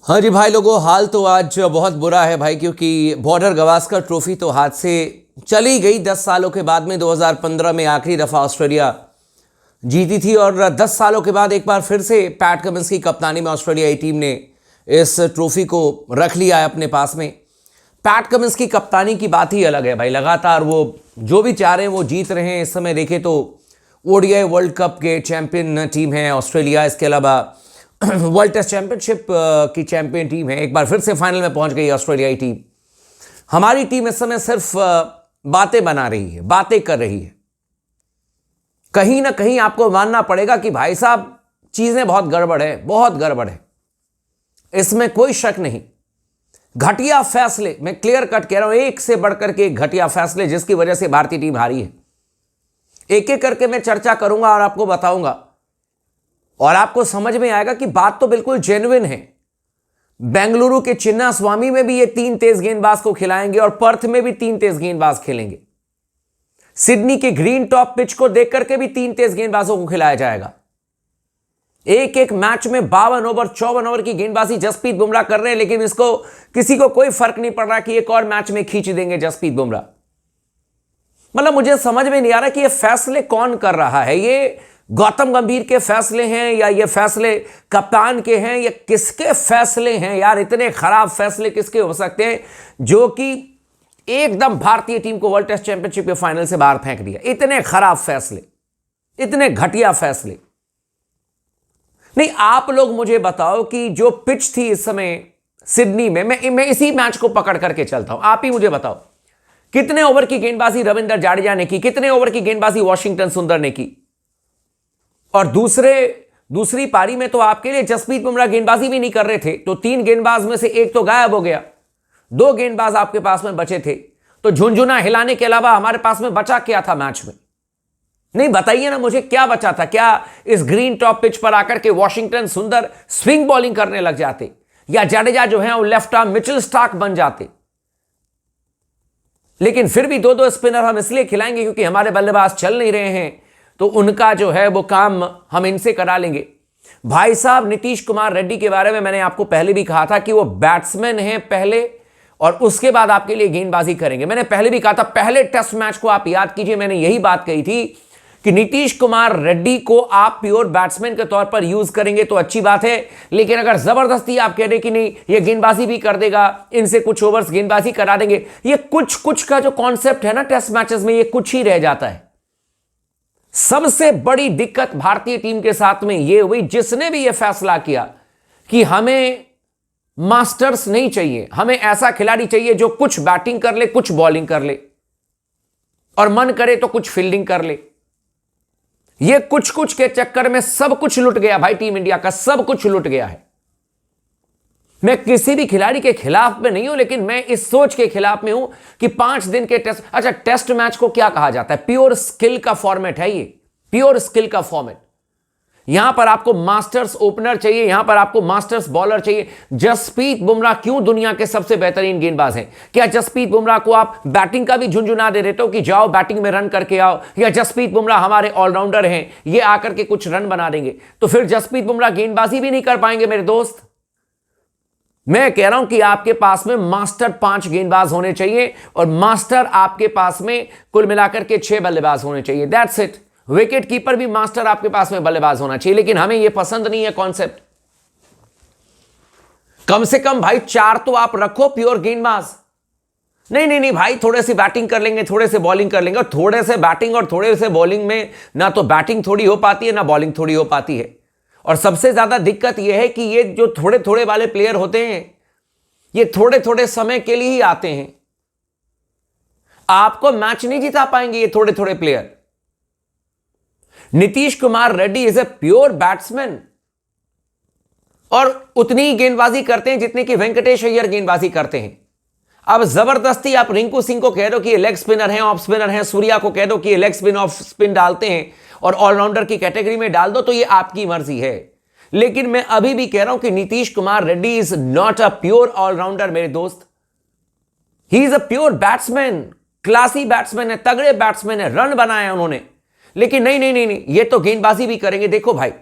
हाँ जी भाई लोगों, हाल तो आज बहुत बुरा है भाई, क्योंकि बॉर्डर गवास्कर ट्रॉफी तो हाथ से चली गई। 10 सालों के बाद में 2015 में आखिरी दफ़ा ऑस्ट्रेलिया जीती थी, और 10 सालों के बाद एक बार फिर से पैट कमिंस की कप्तानी में ऑस्ट्रेलियाई टीम ने इस ट्रॉफी को रख लिया है अपने पास में। पैट कमिंस की कप्तानी की बात ही अलग है भाई। लगातार वो जो भी चाह रहे हैं वो जीत रहे हैं। इस समय देखें तो ओडीआई वर्ल्ड कप के चैंपियन टीम है ऑस्ट्रेलिया। इसके अलावा वर्ल्ड टेस्ट चैंपियनशिप की चैंपियन टीम है। एक बार फिर से फाइनल में पहुंच गई ऑस्ट्रेलियाई टीम। हमारी टीम इस समय सिर्फ बातें बना रही है, बातें कर रही है। कहीं ना कहीं आपको मानना पड़ेगा कि भाई साहब चीजें बहुत गड़बड़ है, बहुत गड़बड़ है, इसमें कोई शक नहीं। घटिया फैसले, मैं क्लियर कट कह रहा हूं, एक से बढ़कर के एक घटिया फैसले जिसकी वजह से भारतीय टीम हारी है। एक एक करके मैं चर्चा करूंगा और आपको बताऊंगा, और आपको समझ में आएगा कि बात तो बिल्कुल जेन्युइन है। बेंगलुरु के चिन्ना स्वामी में भी ये 3 तेज गेंदबाज को खिलाएंगे, और पर्थ में भी 3 तेज गेंदबाज खेलेंगे। सिडनी के ग्रीन टॉप पिच को देख करके भी 3 तेज गेंदबाजों को खिलाया जाएगा। एक एक मैच में 52 ओवर 54 ओवर की गेंदबाजी जसप्रीत बुमराह कर रहे हैं, लेकिन इसको किसी को कोई फर्क नहीं पड़ रहा कि एक और मैच में खींच देंगे जसप्रीत बुमराह। मतलब मुझे समझ में नहीं आ रहा कि ये फैसले कौन कर रहा है। ये गौतम गंभीर के फैसले हैं या ये फैसले कप्तान के हैं, या किसके फैसले हैं यार? इतने खराब फैसले किसके हो सकते हैं जो कि एकदम भारतीय टीम को वर्ल्ड टेस्ट चैंपियनशिप के फाइनल से बाहर फेंक दिया? इतने खराब फैसले, इतने घटिया फैसले। नहीं, आप लोग मुझे बताओ कि जो पिच थी इस समय सिडनी में, मैं इसी मैच को पकड़ करके चलता हूं। आप ही मुझे बताओ कितने ओवर की गेंदबाजी रविंद्र जाडेजा ने की, कितने ओवर की गेंदबाजी वॉशिंगटन सुंदर ने की, और दूसरी पारी में तो आपके लिए जसप्रीत बुमराह गेंदबाजी भी नहीं कर रहे थे, तो 3 गेंदबाज में से एक तो गायब हो गया, 2 गेंदबाज आपके पास में बचे थे। तो झुंझुना हिलाने के अलावा हमारे पास में बचा क्या था मैच में? नहीं, बताइए ना मुझे, क्या बचा था? क्या इस ग्रीन टॉप पिच पर आकर के वॉशिंगटन सुंदर स्विंग बॉलिंग करने लग जाते, या जाडेजा जो है वो लेफ्ट आर्म मिचेल स्टार्क बन जाते? लेकिन फिर भी 2-2 स्पिनर हम इसलिए खिलाएंगे क्योंकि हमारे बल्लेबाज चल नहीं रहे हैं, तो उनका जो है वो काम हम इनसे करा लेंगे। भाई साहब, नीतीश कुमार रेड्डी के बारे में मैंने आपको पहले भी कहा था कि वो बैट्समैन हैं पहले, और उसके बाद आपके लिए गेंदबाजी करेंगे। मैंने पहले भी कहा था, पहले टेस्ट मैच को आप याद कीजिए, मैंने यही बात कही थी कि नीतीश कुमार रेड्डी को आप प्योर बैट्समैन के तौर पर यूज करेंगे तो अच्छी बात है, लेकिन अगर जबरदस्ती आप कह रहे कि नहीं ये गेंदबाजी भी कर देगा, इनसे कुछ ओवर्स गेंदबाजी करा देंगे, ये कुछ का जो कॉन्सेप्ट है ना टेस्ट मैचेस में, ये कुछ ही रह जाता है। सबसे बड़ी दिक्कत भारतीय टीम के साथ में यह हुई, जिसने भी यह फैसला किया कि हमें मास्टर्स नहीं चाहिए, हमें ऐसा खिलाड़ी चाहिए जो कुछ बैटिंग कर ले, कुछ बॉलिंग कर ले, और मन करे तो कुछ फील्डिंग कर ले। यह कुछ के चक्कर में सब कुछ लुट गया भाई। टीम इंडिया का सब कुछ लुट गया है। मैं किसी भी खिलाड़ी के खिलाफ में नहीं हूं, लेकिन मैं इस सोच के खिलाफ में हूं कि 5 दिन के टेस्ट, अच्छा टेस्ट मैच को क्या कहा जाता है? प्योर स्किल का फॉर्मेट है ये, प्योर स्किल का फॉर्मेट। यहां पर आपको मास्टर्स ओपनर चाहिए, यहां पर आपको मास्टर्स बॉलर चाहिए। जसप्रीत बुमराह क्यों दुनिया के सबसे बेहतरीन गेंदबाज हैं? क्या जसप्रीत बुमराह को आप बैटिंग का भी झुंझुना दे देते हो कि जाओ बैटिंग में रन करके आओ, या जसप्रीत बुमराह हमारे ऑलराउंडर हैं, ये आकर के कुछ रन बना देंगे? तो फिर जसप्रीत बुमराह गेंदबाजी भी नहीं कर पाएंगे मेरे दोस्त। मैं कह रहा हूं कि आपके पास में मास्टर 5 गेंदबाज होने चाहिए, और मास्टर आपके पास में कुल मिलाकर के 6 बल्लेबाज होने चाहिए। That's it. विकेट कीपर भी मास्टर आपके पास में बल्लेबाज होना चाहिए, लेकिन हमें यह पसंद नहीं है कॉन्सेप्ट। कम से कम भाई 4 तो आप रखो प्योर गेंदबाज। नहीं भाई, थोड़े से बैटिंग कर लेंगे, थोड़े से बॉलिंग कर लेंगे, और थोड़े से बैटिंग और थोड़े से बॉलिंग में ना तो बैटिंग थोड़ी हो पाती है, ना बॉलिंग थोड़ी हो पाती है। और सबसे ज्यादा दिक्कत यह है कि ये जो थोड़े थोड़े वाले प्लेयर होते हैं, ये थोड़े थोड़े समय के लिए ही आते हैं। आपको मैच नहीं जिता पाएंगे ये थोड़े थोड़े player. Nitish Kumar Reddy is a pure batsman, और उतनी ही गेंदबाजी करते हैं जितनी कि वेंकटेश अय्यर गेंदबाजी करते हैं। अब जबरदस्ती आप रिंकू सिंह को कह दो कि ये लेग स्पिनर हैं, ऑफ स्पिनर हैं, सूर्या को कह दो कि ये लेग स्पिन ऑफ स्पिन डालते हैं और ऑलराउंडर की कैटेगरी में डाल दो, तो ये आपकी मर्जी है। लेकिन मैं अभी भी कह रहा हूं कि Nitish Kumar Reddy is not a pure allrounder मेरे दोस्त। He is a pure batsman, classy batsman है, तगड़े बैट्समैन है, रन बनाए उन्होंने। लेकिन नहीं, ये तो गेंदबाजी भी करेंगे। देखो भाई,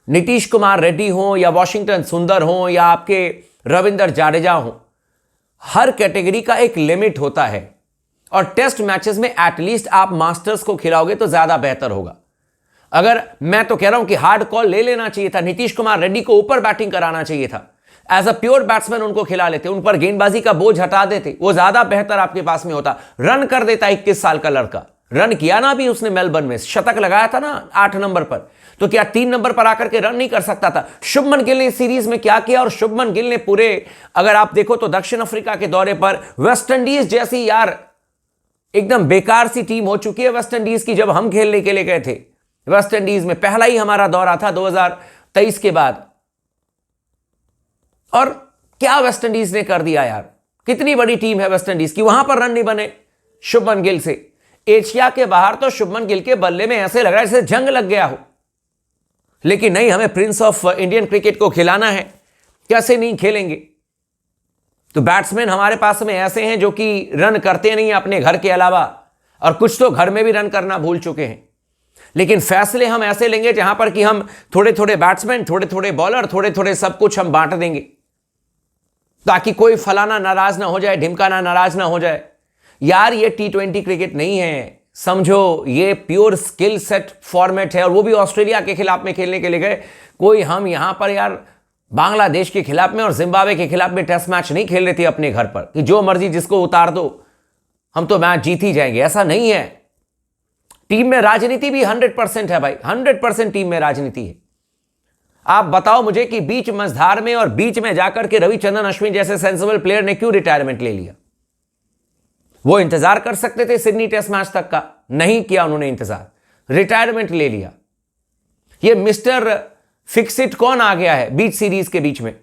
नीतीश कुमार रेड्डी हो या वॉशिंगटन सुंदर हो या आपके रविंद्र जाडेजा हो, हर कैटेगरी का एक लिमिट होता है और टेस्ट मैचेस में एटलीस्ट आप मास्टर्स को खिलाओगे तो ज्यादा बेहतर होगा। अगर मैं तो कह रहा हूं कि हार्ड कॉल ले लेना चाहिए था, नीतीश कुमार रेड्डी को ऊपर बैटिंग कराना चाहिए था, एज अ प्योर बैट्समैन उनको खिला लेते, उन पर गेंदबाजी का बोझ हटा देते, वो ज्यादा बेहतर आपके पास में होता। रन कर देता 21 साल का लड़का, रन किया ना भी उसने मेलबर्न में, शतक लगाया था ना 8 नंबर पर, तो क्या 3 नंबर पर आकर के रन नहीं कर सकता था? शुभमन गिल ने सीरीज में क्या किया, और शुभमन गिल ने पूरे, अगर आप देखो तो दक्षिण अफ्रीका के दौरे पर वेस्ट इंडीज जैसी यार एकदम बेकार सी टीम हो चुकी है वेस्ट इंडीज की, जब हम खेलने के लिए गए थे वेस्ट इंडीज में, पहला ही हमारा दौरा था 2023 के बाद, और क्या वेस्ट इंडीज ने कर दिया यार, कितनी बड़ी टीम है वेस्ट इंडीज की, वहां पर रन नहीं बने शुभमन गिल से। एशिया के बाहर तो शुभमन गिल के बल्ले में ऐसे लग रहा है जैसे जंग लग गया हो, लेकिन नहीं, हमें प्रिंस ऑफ इंडियन क्रिकेट को खिलाना है, कैसे नहीं खेलेंगे? तो बैट्समैन हमारे पास में ऐसे हैं जो कि रन करते नहीं अपने घर के अलावा, और कुछ तो घर में भी रन करना भूल चुके हैं। लेकिन फैसले हम ऐसे लेंगे जहां पर कि हम थोड़े थोड़े बैट्समैन, थोड़े थोड़े बॉलर, थोड़े थोड़े सब कुछ हम बांट देंगे, ताकि कोई फलाना नाराज ना हो जाए, ढिमकाना नाराज ना हो जाए। यार ये T20 क्रिकेट नहीं है, समझो, ये प्योर स्किल सेट फॉर्मेट है, और वो भी ऑस्ट्रेलिया के खिलाफ में खेलने के लिए गए। कोई हम यहां पर यार बांग्लादेश के खिलाफ में और जिम्बाब्वे के खिलाफ में टेस्ट मैच नहीं खेल रहे थे अपने घर पर कि जो मर्जी जिसको उतार दो हम तो मैच जीत ही जाएंगे, ऐसा नहीं है। टीम में राजनीति भी 100% है भाई, 100% टीम में राजनीति है। आप बताओ मुझे कि बीच मझधार में और बीच में जाकर के रविचंद्रन अश्विन जैसे सेंसिबल प्लेयर ने क्यों रिटायरमेंट ले लिया? वो इंतजार कर सकते थे सिडनी टेस्ट मैच तक का, नहीं किया उन्होंने इंतजार, रिटायरमेंट ले लिया। ये मिस्टर फिक्सिट कौन आ गया है बीच सीरीज के बीच में?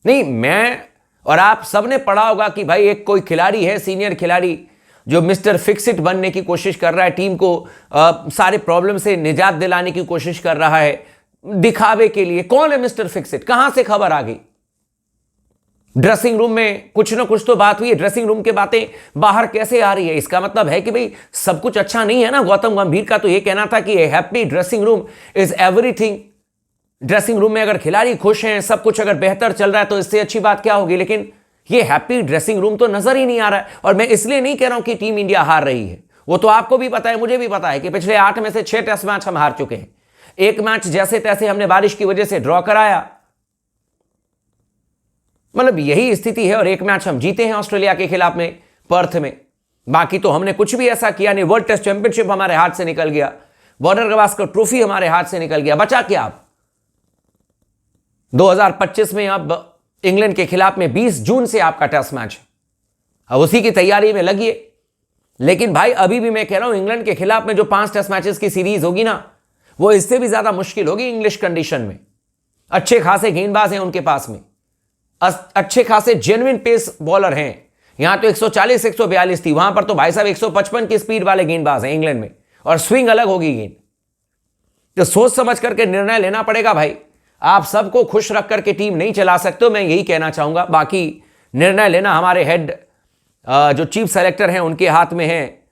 नहीं, मैं और आप सबने पढ़ा होगा कि भाई एक कोई खिलाड़ी है, सीनियर खिलाड़ी, जो मिस्टर फिक्सिट बनने की कोशिश कर रहा है, टीम को सारे प्रॉब्लम से निजात दिलाने की कोशिश कर रहा है दिखावे के लिए। कौन है मिस्टर फिक्सिट? कहां से खबर आ गई? ड्रेसिंग रूम में कुछ ना कुछ तो बात हुई है, ड्रेसिंग रूम की बातें बाहर कैसे आ रही है? इसका मतलब है कि भाई सब कुछ अच्छा नहीं है ना। गौतम गंभीर का तो यह कहना था कि happy dressing room is everything. Dressing room में अगर खिलाड़ी खुश हैं, सब कुछ अगर बेहतर चल रहा है तो इससे अच्छी बात क्या होगी? लेकिन ये हैप्पी ड्रेसिंग रूम तो नजर ही नहीं आ रहा है। और मैं इसलिए नहीं कह रहा हूं कि टीम इंडिया हार रही है, वो तो आपको भी पता है, मुझे भी पता है कि पिछले 8 में से 6 टेस्ट मैच हम हार चुके हैं। एक मैच जैसे तैसे हमने बारिश की वजह से ड्रॉ कराया, मतलब यही स्थिति है। और एक मैच हम जीते हैं ऑस्ट्रेलिया के खिलाफ में, पर्थ में। बाकी तो हमने कुछ भी ऐसा किया नहीं। वर्ल्ड टेस्ट चैंपियनशिप हमारे हाथ से निकल गया, बॉर्डर गवास्कर ट्रॉफी हमारे हाथ से निकल गया, बचा क्या? अब 2025 में अब इंग्लैंड के खिलाफ में 20 जून से आपका टेस्ट मैच है, अब उसी की तैयारी में लगिए। लेकिन भाई अभी भी मैं कह रहा हूं, इंग्लैंड के खिलाफ में जो 5 टेस्ट मैचेस की सीरीज होगी ना, वो इससे भी ज्यादा मुश्किल होगी इंग्लिश कंडीशन में। अच्छे खासे गेंदबाज हैं उनके पास में, अच्छे खासे जेन्युइन पेस बॉलर हैं। यहां तो 140 142 थी, वहां पर तो भाई साहब 155 की स्पीड वाले गेंदबाज हैं इंग्लैंड में, और स्विंग अलग होगी गेंद। तो सोच समझ करके निर्णय लेना पड़ेगा भाई। आप सबको खुश रख करके टीम नहीं चला सकते, मैं यही कहना चाहूंगा। बाकी निर्णय लेना हमारे हेड जो चीफ सेलेक्टर हैं उनके हाथ में है,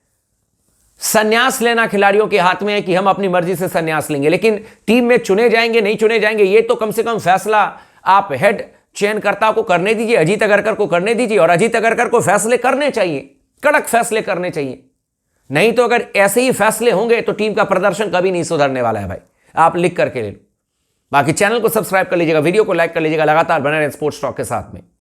संन्यास लेना खिलाड़ियों के हाथ में है कि हम अपनी मर्जी से संन्यास लेंगे। लेकिन टीम में चुने जाएंगे नहीं चुने जाएंगे, ये तो कम से कम फैसला आप हेड चयनकर्ता को करने दीजिए, अजीत अगरकर को करने दीजिए। और अजीत अगरकर को फैसले करने चाहिए, कड़क फैसले करने चाहिए। नहीं तो अगर ऐसे ही फैसले होंगे तो टीम का प्रदर्शन कभी नहीं सुधरने वाला है भाई, आप लिख करके ले लो। बाकी चैनल को सब्सक्राइब कर लीजिएगा, वीडियो को लाइक कर लीजिएगा, लगातार बने रहें स्पोर्ट्स टॉक के साथ में।